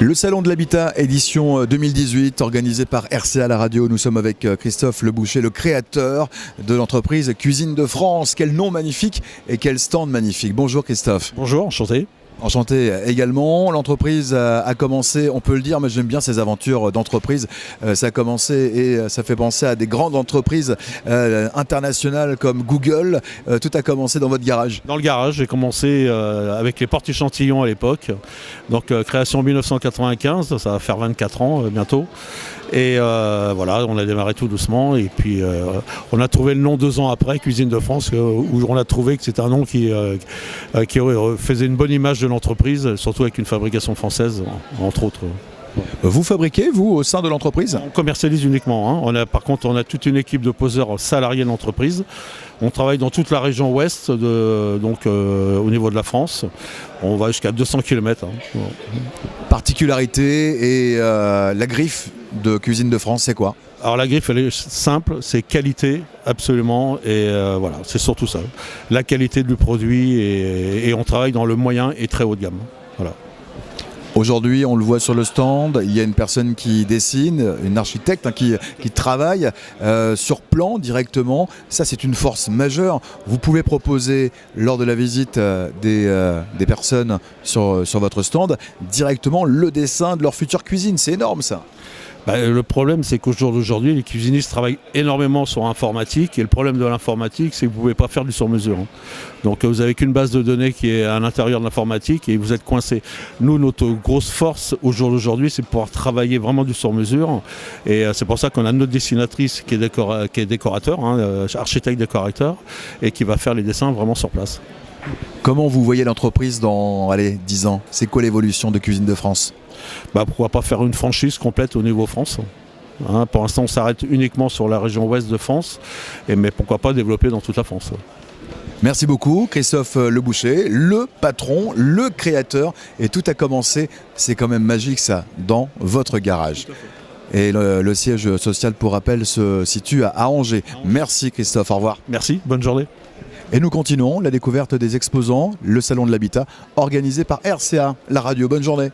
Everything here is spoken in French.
Le Salon de l'Habitat, édition 2018, organisé par RCA La Radio. Nous sommes avec Christophe Leboucher, le créateur de l'entreprise Cuisine de France. Quel nom magnifique et quel stand magnifique. Bonjour Christophe. Bonjour, enchanté. Enchanté également. L'entreprise a commencé, on peut le dire, mais j'aime bien ces aventures d'entreprise. Ça a commencé et ça fait penser à des grandes entreprises internationales comme Google. Tout a commencé dans votre garage. Dans le garage, j'ai commencé avec les portes échantillons à l'époque. Donc création en 1995, ça va faire 24 ans bientôt. Et voilà, on a démarré tout doucement. Et puis on a trouvé le nom 2 ans après, Cuisine de France, où on a trouvé que c'était un nom qui faisait une bonne image de l'entreprise, surtout avec une fabrication française, entre autres. Vous fabriquez, vous, au sein de l'entreprise ? On commercialise uniquement. Par contre, on a toute une équipe de poseurs salariés de l'entreprise. On travaille dans toute la région ouest, au niveau de la France. On va jusqu'à 200 km. Particularité et la griffe de Cuisine de France, c'est quoi ? Alors la griffe, elle est simple, c'est qualité, absolument, et voilà, c'est surtout ça. La qualité du produit, et on travaille dans le moyen et très haut de gamme. Voilà. Aujourd'hui, on le voit sur le stand, il y a une personne qui dessine, une architecte qui travaille sur plan directement. Ça, c'est une force majeure. Vous pouvez proposer, lors de la visite des personnes sur votre stand, directement le dessin de leur future cuisine. C'est énorme, ça. Le problème, c'est qu'au jour d'aujourd'hui, les cuisinistes travaillent énormément sur l'informatique. Et le problème de l'informatique, c'est que vous ne pouvez pas faire du sur-mesure. Donc vous n'avez qu'une base de données qui est à l'intérieur de l'informatique et vous êtes coincé. Nous, notre grosse force au jour d'aujourd'hui, c'est de pouvoir travailler vraiment du sur-mesure. Et c'est pour ça qu'on a notre dessinatrice qui est décorateur, architecte décorateur, et qui va faire les dessins vraiment sur place. Comment vous voyez l'entreprise dans 10 ans ? C'est quoi l'évolution de Cuisine de France ? Pourquoi pas faire une franchise complète au niveau France ? Pour l'instant, on s'arrête uniquement sur la région ouest de France, mais pourquoi pas développer dans toute la France. Merci beaucoup Christophe Leboucher, le patron, le créateur, et tout a commencé, c'est quand même magique ça, dans votre garage. Et le siège social, pour rappel, se situe à Angers. Merci Christophe, au revoir. Merci, bonne journée. Et nous continuons la découverte des exposants, le Salon de l'Habitat, organisé par RCA, la radio. Bonne journée.